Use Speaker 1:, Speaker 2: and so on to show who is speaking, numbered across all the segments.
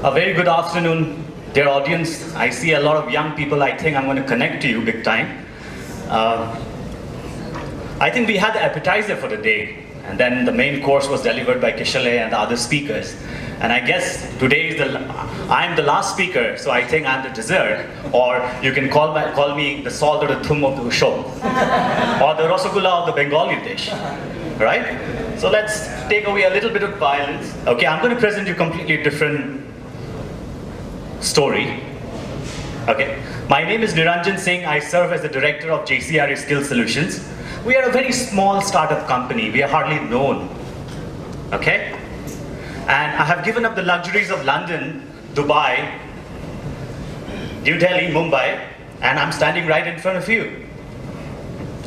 Speaker 1: A very good afternoon, dear audience. I see a lot of young people. I think I'm going to connect to you big time. I think we had the appetizer for the day, and then the main course was delivered by Kishale and the other speakers. And I guess today I'm the last speaker, so I think I'm the dessert, or you can call me the salt or the thum of the show, or the Rasgulla of the Bengali dish, right? So let's take away a little bit of violence. Okay, I'm going to present you a completely different story. Okay, my name is Niranjan Singh. I serve as the director of JCRE Skill Solutions. We are a very small startup company. We are hardly known. Okay, and I have given up the luxuries of London, Dubai, New Delhi, Mumbai, and I'm standing right in front of you,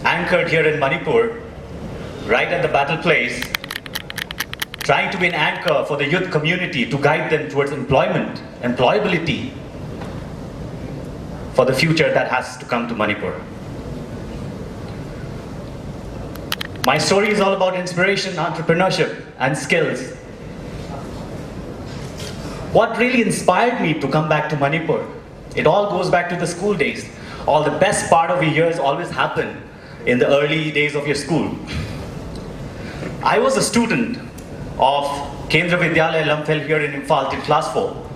Speaker 1: anchored here in Manipur, right at the battle place, trying to be an anchor for the youth community to guide them towards employment, employability for the future that has to come to Manipur. My story is all about inspiration, entrepreneurship, and skills. What really inspired me to come back to Manipur? It all goes back to the school days. All the best part of your years always happen in the early days of your school. I was a student of Kendra Vidyalaya Lamphel here in Imphal till class 4.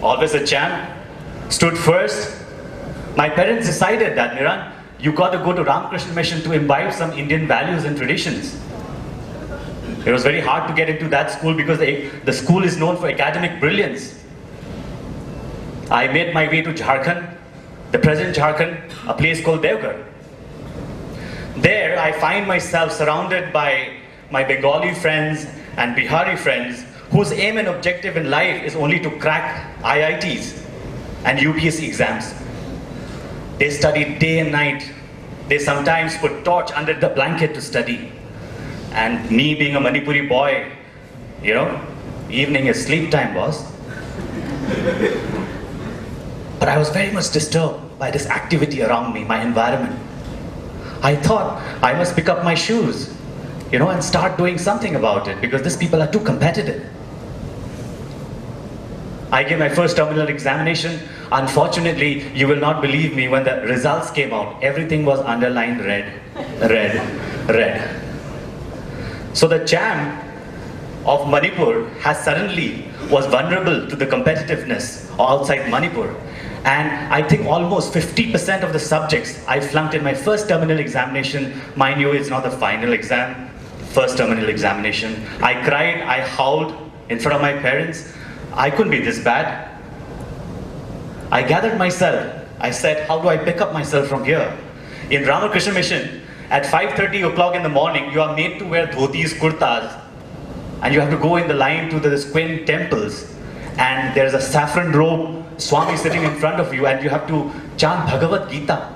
Speaker 1: Always a champ, stood first. My parents decided that, Niran, you got to go to Ramakrishna Mission to imbibe some Indian values and traditions. It was very hard to get into that school because the school is known for academic brilliance. I made my way to Jharkhand, the present Jharkhand, a place called Devgarh. There I find myself surrounded by my Bengali friends and Bihari friends whose aim and objective in life is only to crack IITs and UPSC exams. They study day and night. They sometimes put torch under the blanket to study. And me being a Manipuri boy, you know, evening is sleep time, boss. But I was very much disturbed by this activity around me, my environment. I thought I must pick up my shoes, you know, and start doing something about it because these people are too competitive. I gave my first terminal examination. Unfortunately, you will not believe me, when the results came out, everything was underlined red, red, red. So the champ of Manipur was vulnerable to the competitiveness outside Manipur. And I think almost 50% of the subjects I flunked in my first terminal examination. Mind you, it's not the final exam, first terminal examination. I cried, I howled in front of my parents. I couldn't be this bad. I gathered myself. I said, how do I pick up myself from here? In Ramakrishna Mission, at 5:30 o'clock in the morning, you are made to wear dhotis, kurtas, and you have to go in the line to the twin temples. And there's a saffron robe Swami sitting in front of you, and you have to chant Bhagavad Gita.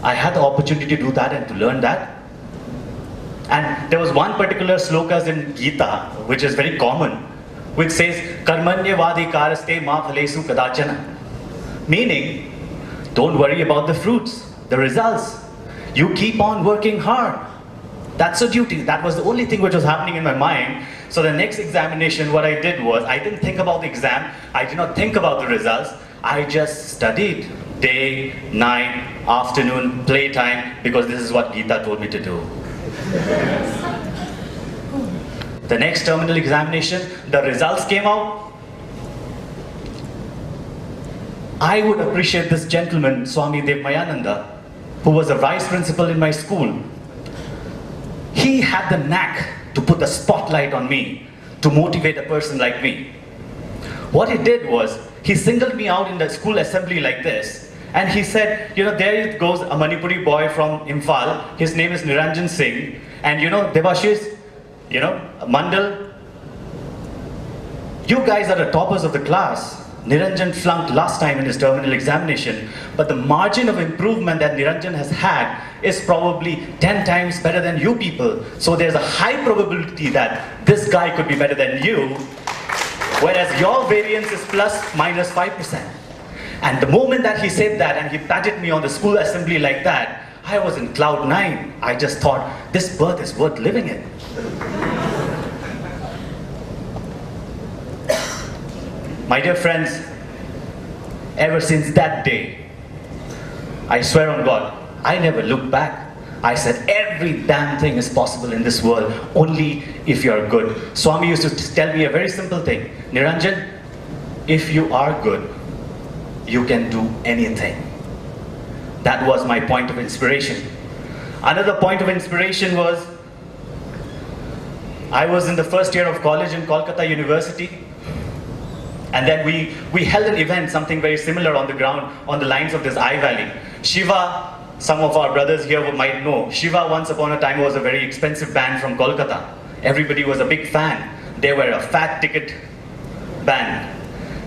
Speaker 1: I had the opportunity to do that and to learn that. And there was one particular slokas in Gita, which is very common, which says, Karmanyavadi karaste ma phalesu kadachana. Meaning, don't worry about the fruits, the results. You keep on working hard. That's a duty. That was the only thing which was happening in my mind. So the next examination, what I did was, I didn't think about the exam. I did not think about the results. I just studied day, night, afternoon, playtime, because this is what Gita told me to do. The next terminal examination, the results came out. I would appreciate this gentleman, Swami Devmayananda, who was a vice principal in my school. He had the knack to put the spotlight on me, to motivate a person like me. What he did was, he singled me out in the school assembly like this, and he said, you know, there goes a Manipuri boy from Imphal, his name is Niranjan Singh, and you know, Devashish, you know, Mandal, you guys are the toppers of the class. Niranjan flunked last time in his terminal examination, but the margin of improvement that Niranjan has had is probably 10 times better than you people. So there's a high probability that this guy could be better than you, whereas your variance is plus minus 5%. And the moment that he said that and he patted me on the school assembly like that, I was in cloud 9. I just thought, this birth is worth living in. My dear friends, ever since that day, I swear on God, I never looked back. I said every damn thing is possible in this world only if you are good. Swami used to tell me a very simple thing. Niranjan, if you are good, you can do anything. That was my point of inspiration. Another point of inspiration was, I was in the first year of college in Kolkata University, and then we held an event, something very similar on the ground, on the lines of this I Valley. Shiva, some of our brothers here might know, Shiva once upon a time was a very expensive band from Kolkata. Everybody was a big fan. They were a fat ticket band.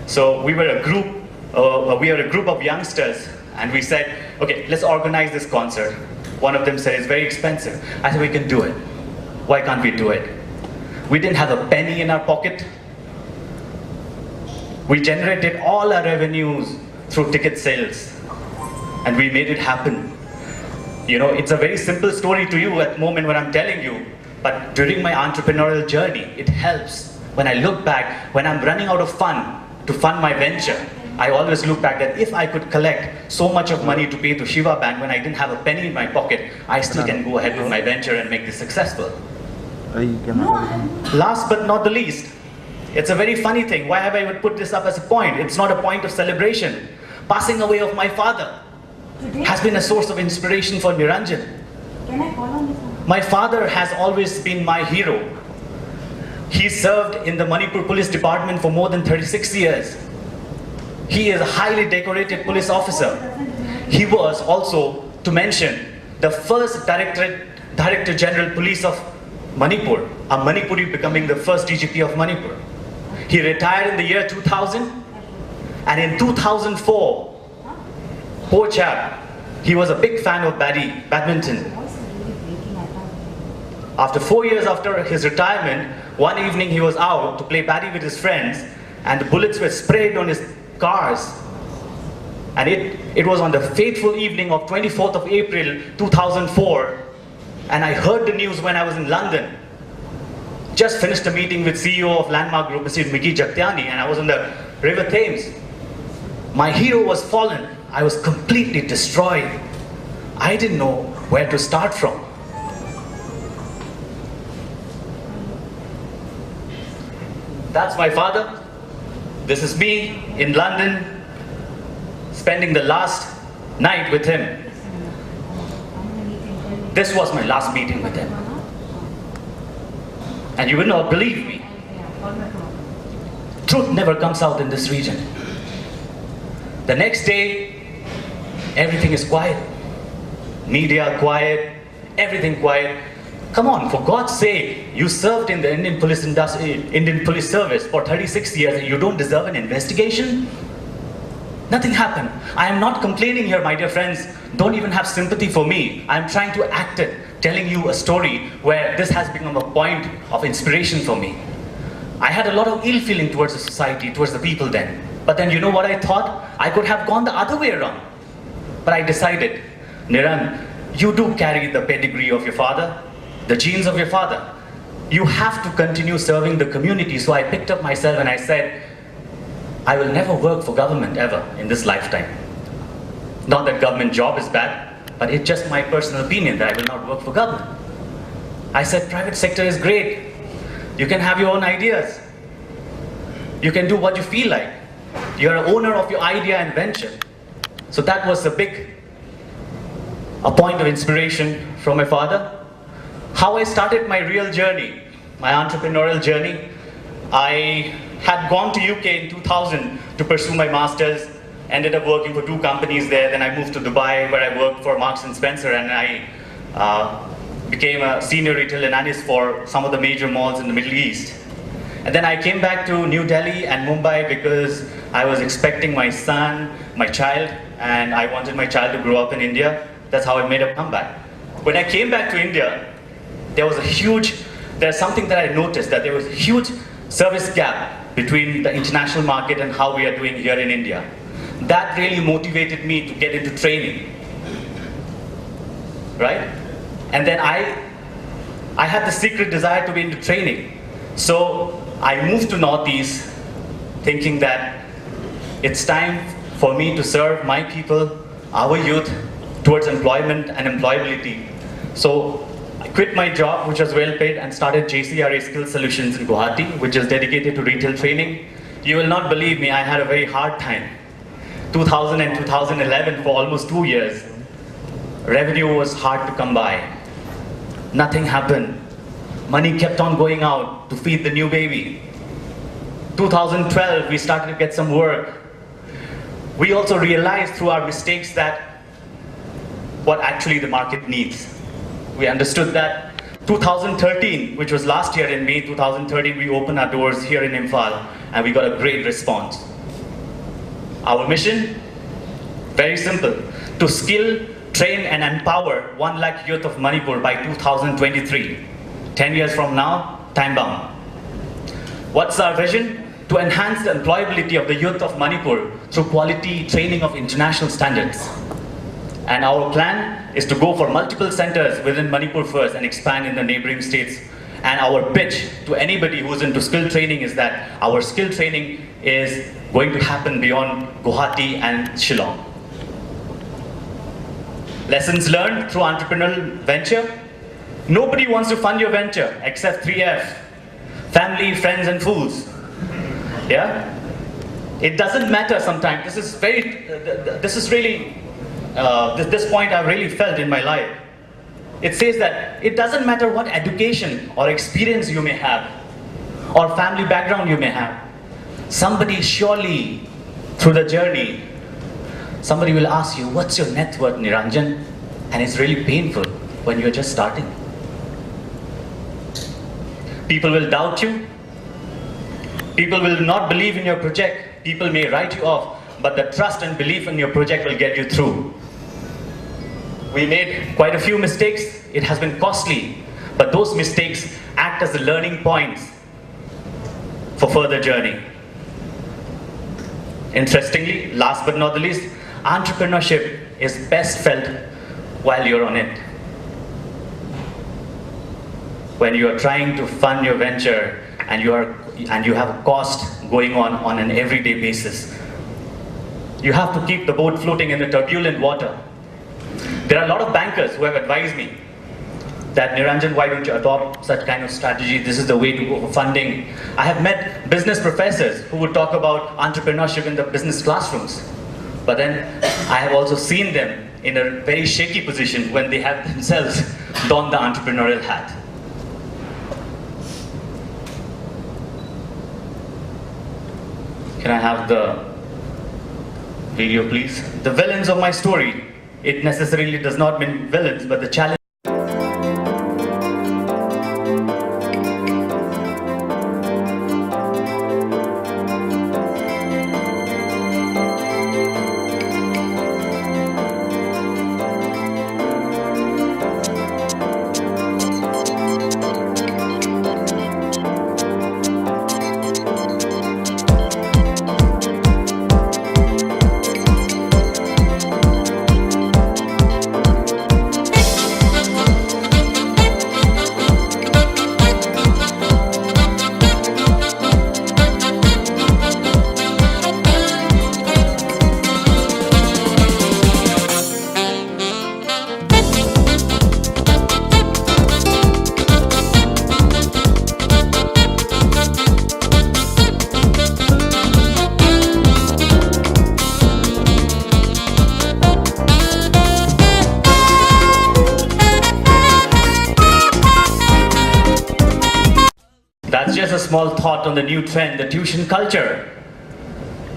Speaker 1: So we were a group of youngsters, and we said, okay, let's organize this concert. One of them said, it's very expensive. I said, we can do it. Why can't we do it? We didn't have a penny in our pocket. We generated all our revenues through ticket sales, and we made it happen. You know, it's a very simple story to you at the moment when I'm telling you, but during my entrepreneurial journey, it helps. When I look back, when I'm running out of fund to fund my venture, I always look back that if I could collect so much of money to pay to Shiva band when I didn't have a penny in my pocket, I still can go ahead with my venture and make this successful. Last but not the least, it's a very funny thing. Why have I would put this up as a point? It's not a point of celebration. Passing away of my father has been a source of inspiration for Niranjan.
Speaker 2: Can I call on this one?
Speaker 1: My father has always been my hero. He served in the Manipur Police Department for more than 36 years. He is a highly decorated police officer. He was also, to mention, the first Director General Police of Manipur, a Manipuri becoming the first DGP of Manipur. He retired in the year 2000, and in 2004, poor chap, he was a big fan of badminton. After 4 years after his retirement, one evening he was out to play baddie with his friends, and the bullets were sprayed on his cars. And it was on the fateful evening of 24th of April 2004, and I heard the news when I was in London. Just finished a meeting with CEO of Landmark Group, Mr. Miki Jagtiani, and I was on the River Thames. My hero was fallen. I was completely destroyed. I didn't know where to start from. That's my father. This is me in London, spending the last night with him. This was my last meeting with him. And you will not believe me. Truth never comes out in this region. The next day, everything is quiet. Media quiet, everything quiet. Come on, for God's sake, you served in the Indian Police Service for 36 years and you don't deserve an investigation? Nothing happened. I am not complaining here, my dear friends. Don't even have sympathy for me. I'm trying to act it, telling you a story where this has become a point of inspiration for me. I had a lot of ill feeling towards the society, towards the people then. But then you know what I thought? I could have gone the other way around. But I decided, Niran, you do carry the pedigree of your father, the genes of your father. You have to continue serving the community. So I picked up myself and I said, I will never work for government ever in this lifetime. Not that government job is bad, but it's just my personal opinion that I will not work for government. I said private sector is great. You can have your own ideas. You can do what you feel like. You're an owner of your idea and venture. So that was a point of inspiration from my father. How I started my real journey, my entrepreneurial journey. I had gone to UK in 2000 to pursue my master's, ended up working for 2 companies there. Then I moved to Dubai where I worked for Marks and Spencer, and I became a senior retail analyst for some of the major malls in the Middle East. And then I came back to New Delhi and Mumbai because I was expecting my son, my child, and I wanted my child to grow up in India. That's how I made a comeback. When I came back to India, there's something that I noticed, that there was a huge service gap between the international market and how we are doing here in India. That really motivated me to get into training, right? And then I had the secret desire to be into training. So I moved to Northeast thinking that it's time for me to serve my people, our youth, towards employment and employability. So I quit my job, which was well paid, and started JCRE Skill Solutions in Guwahati, which is dedicated to retail training. You will not believe me, I had a very hard time. 2000 and 2011, for almost 2 years, revenue was hard to come by. Nothing happened. Money kept on going out to feed the new baby. 2012, we started to get some work. We also realized through our mistakes that what actually the market needs. We understood that. 2013, which was last year in May 2013, we opened our doors here in Imphal and we got a great response. Our mission? Very simple. To skill, train and empower 1 lakh youth of Manipur by 2023. 10 years from now, time bound. What's our vision? To enhance the employability of the youth of Manipur through quality training of international standards. And our plan is to go for multiple centers within Manipur first and expand in the neighboring states. And our pitch to anybody who's into skill training is that our skill training is going to happen beyond Guwahati and Shillong. Lessons learned through entrepreneurial venture. Nobody wants to fund your venture except 3F. Family, friends and fools. Yeah? It doesn't matter sometimes. This point I've really felt in my life. It says that it doesn't matter what education or experience you may have or family background you may have. Somebody surely through the journey, somebody will ask you, what's your net worth, Niranjan? And it's really painful when you're just starting. People will doubt you. People will not believe in your project. People may write you off, but the trust and belief in your project will get you through. We made quite a few mistakes. It has been costly, but those mistakes act as the learning points for further journey. Interestingly, last but not the least, entrepreneurship is best felt while you're on it. When you are trying to fund your venture and you have a cost going on an everyday basis. You have to keep the boat floating in the turbulent water. There are a lot of bankers who have advised me that, Niranjan, why don't you adopt such kind of strategy? This is the way to go for funding. I have met business professors who would talk about entrepreneurship in the business classrooms. But then I have also seen them in a very shaky position when they have themselves donned the entrepreneurial hat. Can I have the video, please? The villains of my story. It necessarily does not mean villains, but the challenge. That's just a small thought on the new trend, the tuition culture.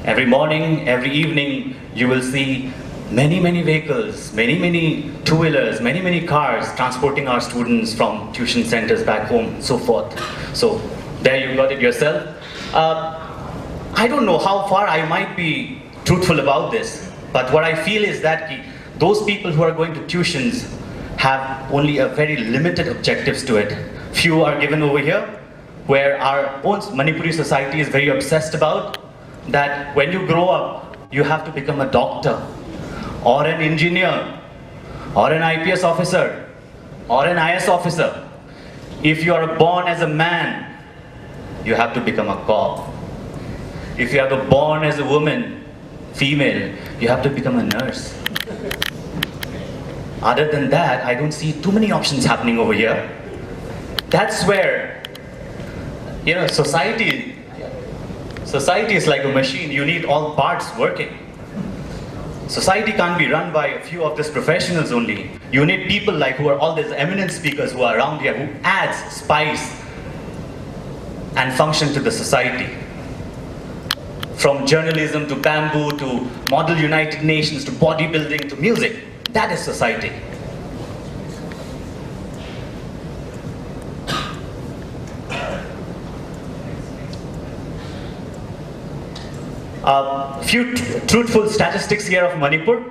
Speaker 1: Every morning, every evening, you will see many vehicles, many two-wheelers, many cars transporting our students from tuition centers back home and so forth. So there you got it yourself. I don't know how far I might be truthful about this, but what I feel is that those people who are going to tuitions have only a very limited objectives to it. Few are given over here, where our own Manipuri society is very obsessed about, that when you grow up, you have to become a doctor, or an engineer, or an IPS officer, or an IS officer. If you are born as a man, you have to become a cop. If you are born as a woman, female, you have to become a nurse. Other than that, I don't see too many options happening over here. That's where, society is like a machine. You need all parts working. Society can't be run by a few of these professionals only. You need people like who are all these eminent speakers who are around here, who adds spice and function to the society. From journalism to bamboo to Model United Nations to bodybuilding to music, that is society. A few truthful statistics here of Manipur.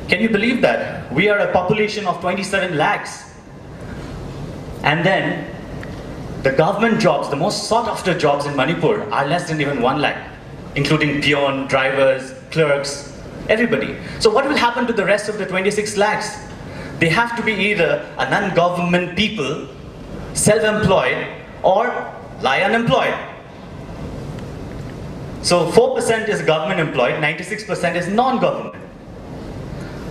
Speaker 1: Can you believe that? We are a population of 27 lakhs. And then the government jobs, the most sought after jobs in Manipur are less than even 1 lakh, including peon, drivers, clerks, everybody. So what will happen to the rest of the 26 lakhs? They have to be either a non-government people, self-employed, or lie unemployed. So 4% is government employed, 96% is non-government.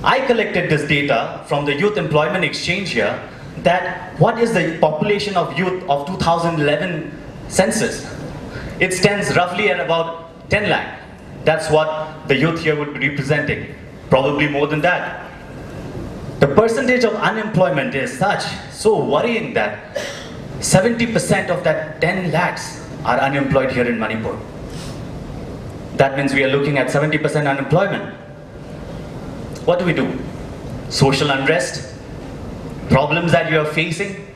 Speaker 1: I collected this data from the Youth Employment Exchange here, that what is the population of youth of 2011 census? It stands roughly at about 10 lakh. That's what the youth here would be representing, probably more than that. The percentage of unemployment is so worrying that 70% of that 10 lakhs are unemployed here in Manipur. That means we are looking at 70% unemployment. What do we do? Social unrest, problems that you are facing,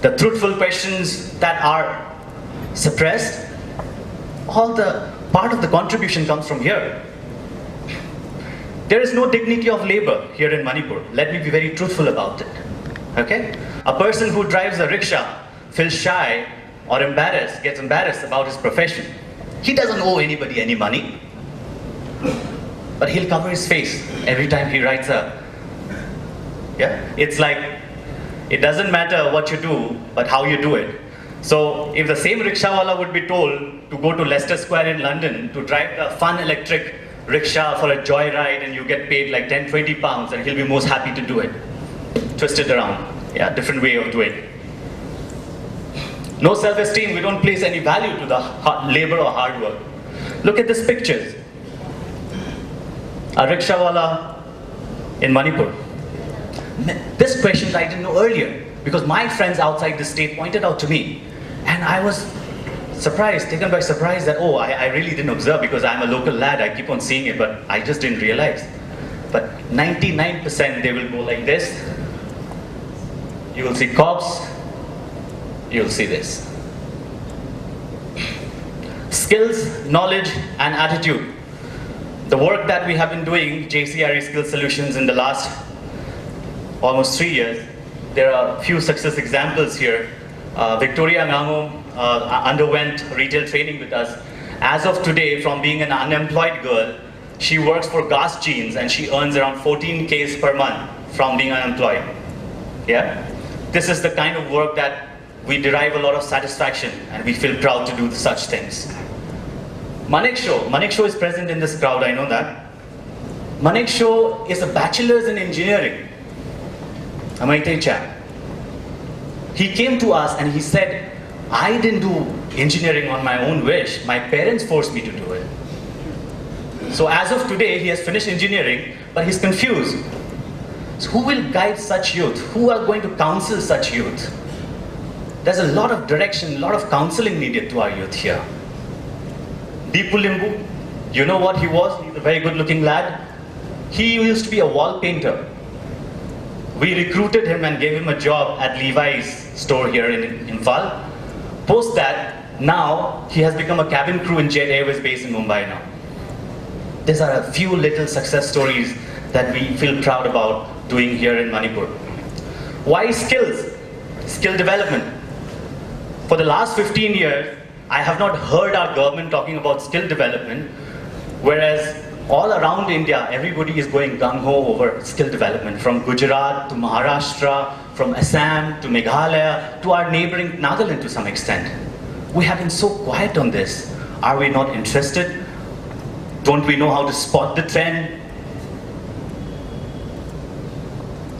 Speaker 1: the truthful questions that are suppressed, all the part of the contribution comes from here. There is no dignity of labor here in Manipur. Let me be very truthful about it. Okay? A person who drives a rickshaw feels shy or embarrassed, gets embarrassed about his profession. He doesn't owe anybody any money, but he'll cover his face every time he rides it's like, it doesn't matter what you do, but how you do it. So if the same rickshawala would be told to go to Leicester Square in London to drive a fun electric rickshaw for a joyride and you get paid like 10, 20 pounds, and he'll be most happy to do it. Twist it around. Different way of doing it. No self-esteem, we don't place any value to the labor or hard work. Look at these pictures. A rickshawala in Manipur. This question I didn't know earlier, because my friends outside the state pointed out to me, and I was surprised, taken by surprise that, I really didn't observe because I'm a local lad, I keep on seeing it, but I just didn't realize. But 99% they will go like this. You will see cops, you'll see this. Skills, knowledge, and attitude. The work that we have been doing, JCRE Skill Solutions, in the last almost 3 years, there are a few success examples here. Victoria Ngamo underwent retail training with us. As of today, from being an unemployed girl, she works for Gas Jeans and she earns around 14Ks per month from being unemployed. This is the kind of work that we derive a lot of satisfaction and we feel proud to do such things. Maneksho is present in this crowd, I know that. Maneksho is a bachelor's in engineering. Amaitei chap. He came to us and he said, I didn't do engineering on my own wish. My parents forced me to do it. So as of today, he has finished engineering, but he's confused. So who will guide such youth? Who are going to counsel such youth? There's a lot of direction, a lot of counseling needed to our youth here. Deepu Limbu, you know what he was? He's a very good looking lad. He used to be a wall painter. We recruited him and gave him a job at Levi's store here in Imphal. Post that, now he has become a cabin crew in Jet Airways base in Mumbai now. These are a few little success stories that we feel proud about doing here in Manipur. Why skills? Skill development. For the last 15 years, I have not heard our government talking about skill development, whereas all around India, everybody is going gung-ho over skill development, from Gujarat to Maharashtra, from Assam to Meghalaya, to our neighboring Nagaland to some extent. We have been so quiet on this. Are we not interested? Don't we know how to spot the trend?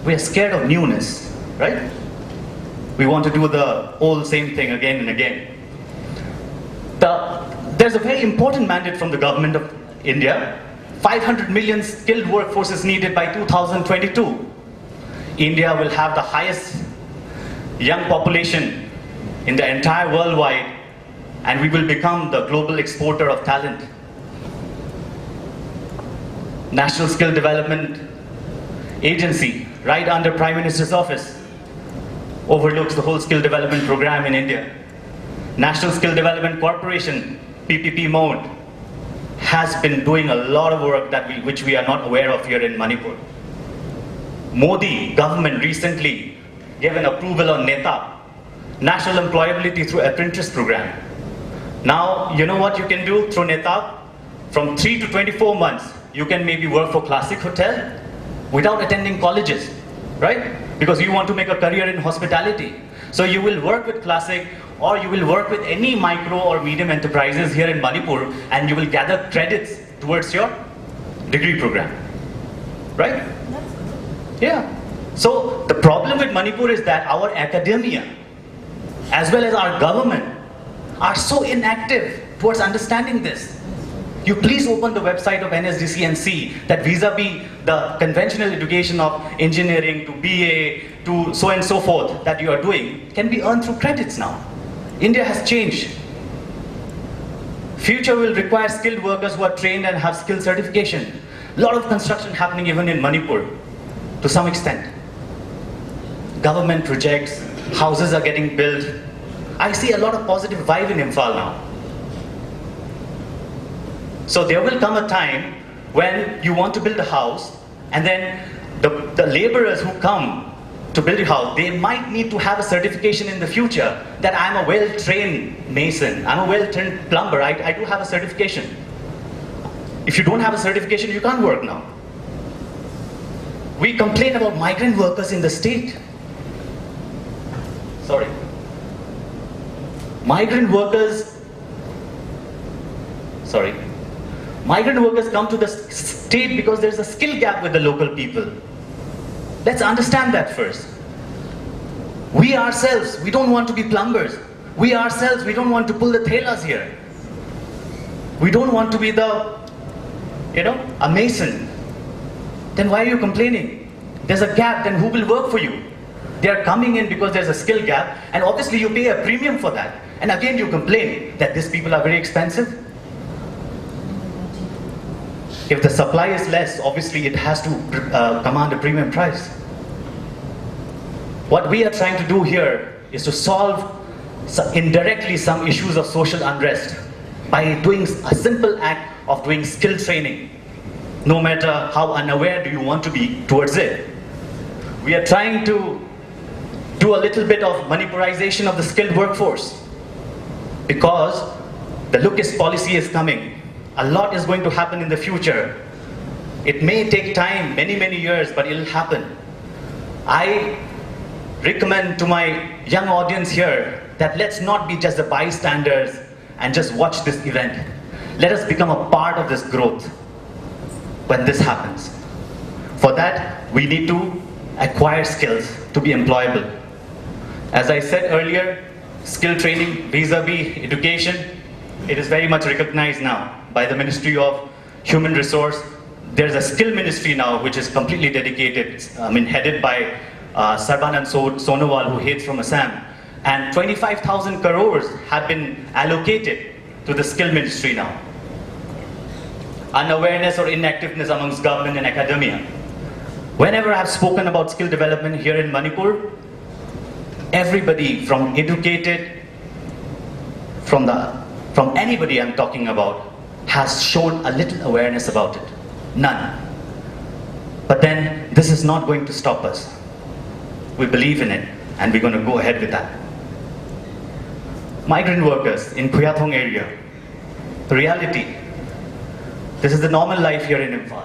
Speaker 1: We are scared of newness, right? We want to do the old same thing again and again. There's a very important mandate from the government of India. 500 million skilled workforce is needed by 2022. India will have the highest young population in the entire worldwide, and we will become the global exporter of talent. National Skill Development Agency, right under Prime Minister's office, overlooks the whole skill development program in India. National Skill Development Corporation, PPP mode, has been doing a lot of work which we are not aware of here in Manipur. Modi government recently gave an approval on NETA, National Employability through Apprentice Program. Now, you know what you can do through NETA? From 3 to 24 months, you can maybe work for Classic Hotel without attending colleges, right? Because you want to make a career in hospitality. So you will work with Classic, or you will work with any micro or medium enterprises here in Manipur, and you will gather credits towards your degree program, right? Yeah. So the problem with Manipur is that our academia, as well as our government, are so inactive towards understanding this. You please open the website of NSDC and see that vis-a-vis the conventional education of engineering to BA to so and so forth that you are doing can be earned through credits now. India has changed. Future will require skilled workers who are trained and have skill certification. A lot of construction happening even in Manipur to some extent. Government projects, houses are getting built. I see a lot of positive vibe in Imphal now. So there will come a time when you want to build a house, and then the laborers who come to build a house, they might need to have a certification in the future that I'm a well-trained mason, I'm a well-trained plumber, I do have a certification. If you don't have a certification, you can't work now. We complain about migrant workers in the state. Sorry. Migrant workers come to the state because there's a skill gap with the local people. Let's understand that first. We ourselves, we don't want to be plumbers. We ourselves, we don't want to pull the thelas here. We don't want to be a mason. Then why are you complaining? There's a gap, then who will work for you? They are coming in because there's a skill gap, and obviously you pay a premium for that. And again you complain that these people are very expensive. If the supply is less, obviously it has to command a premium price. What we are trying to do here is to solve indirectly some issues of social unrest by doing a simple act of doing skill training, no matter how unaware do you want to be towards it. We are trying to do a little bit of Manipurization of the skilled workforce because the Lookist policy is coming. A lot is going to happen in the future. It may take time, many, many years, but it'll happen. I recommend to my young audience here that let's not be just the bystanders and just watch this event. Let us become a part of this growth when this happens. For that, we need to acquire skills to be employable. As I said earlier, skill training vis-a-vis education, it is very much recognized now by the Ministry of Human Resource. There's a skill ministry now which is completely dedicated, headed by Sarbanand Sonowal, who hails from Assam. And 25,000 crores have been allocated to the skill ministry now. Unawareness or inactiveness amongst government and academia. Whenever I've spoken about skill development here in Manipur, everybody from educated, from anybody I'm talking about, has shown a little awareness about it. None. But then this is not going to stop us. We believe in it, and we're going to go ahead with that. Migrant workers in Khuyathong area. The reality. This is the normal life here in Imphal.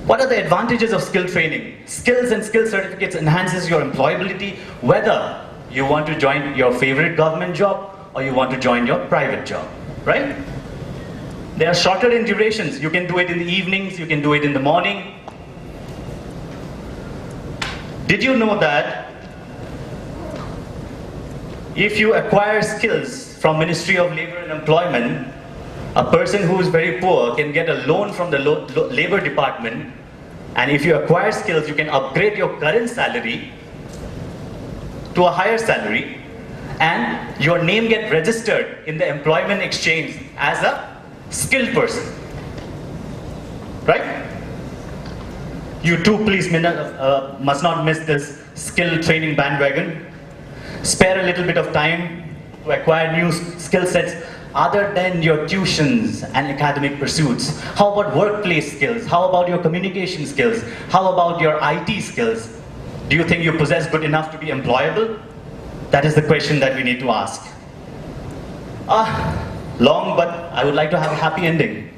Speaker 1: What are the advantages of skill training? Skills and skill certificates enhances your employability, whether you want to join your favorite government job or you want to join your private job, right? They are shorter in durations. You can do it in the evenings, you can do it in the morning. Did you know that if you acquire skills from Ministry of Labor and Employment, a person who is very poor can get a loan from the Labor Department, and if you acquire skills, you can upgrade your current salary to a higher salary, and your name get registered in the employment exchange as a skilled person, right? You too, please must not miss this skill training bandwagon. Spare a little bit of time to acquire new skill sets other than your tuitions and academic pursuits. How about workplace skills? How about your communication skills? How about your IT skills? Do you think you possess good enough to be employable? That is the question that we need to ask. Long, but I would like to have a happy ending.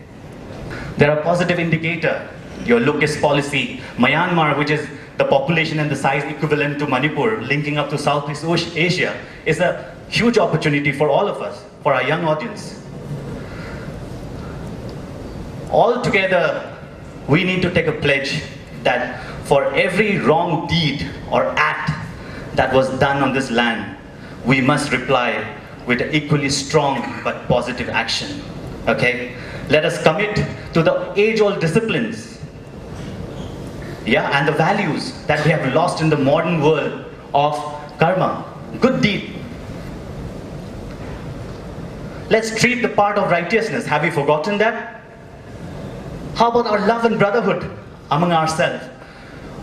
Speaker 1: There are positive indicators. Your Lucas policy, Myanmar, which is the population and the size equivalent to Manipur, linking up to Southeast Asia, is a huge opportunity for all of us, for our young audience. All together, we need to take a pledge that for every wrong deed or act that was done on this land, we must reply with an equally strong but positive action. Okay? Let us commit to the age-old disciplines, and the values that we have lost in the modern world of karma, good deed. Let's treat the part of righteousness. Have we forgotten that? How about our love and brotherhood among ourselves?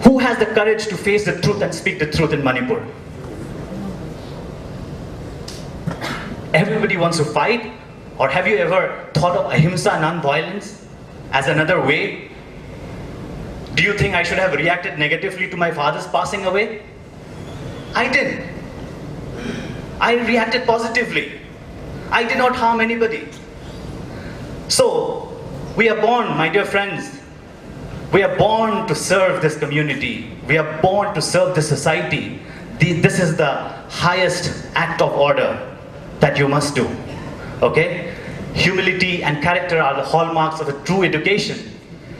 Speaker 1: Who has the courage to face the truth and speak the truth in Manipur? Everybody wants to fight? Or have you ever thought of ahimsa, non-violence, as another way? Do you think I should have reacted negatively to my father's passing away? I didn't. I reacted positively. I did not harm anybody. So, we are born, my dear friends, we are born to serve this community. We are born to serve this society. This is the highest act of order that you must do. Okay? Humility and character are the hallmarks of a true education.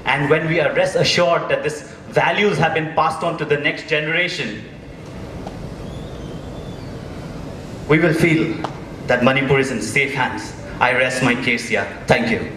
Speaker 1: And when we are rest assured that these values have been passed on to the next generation, we will feel that Manipur is in safe hands. I rest my case here. Thank you.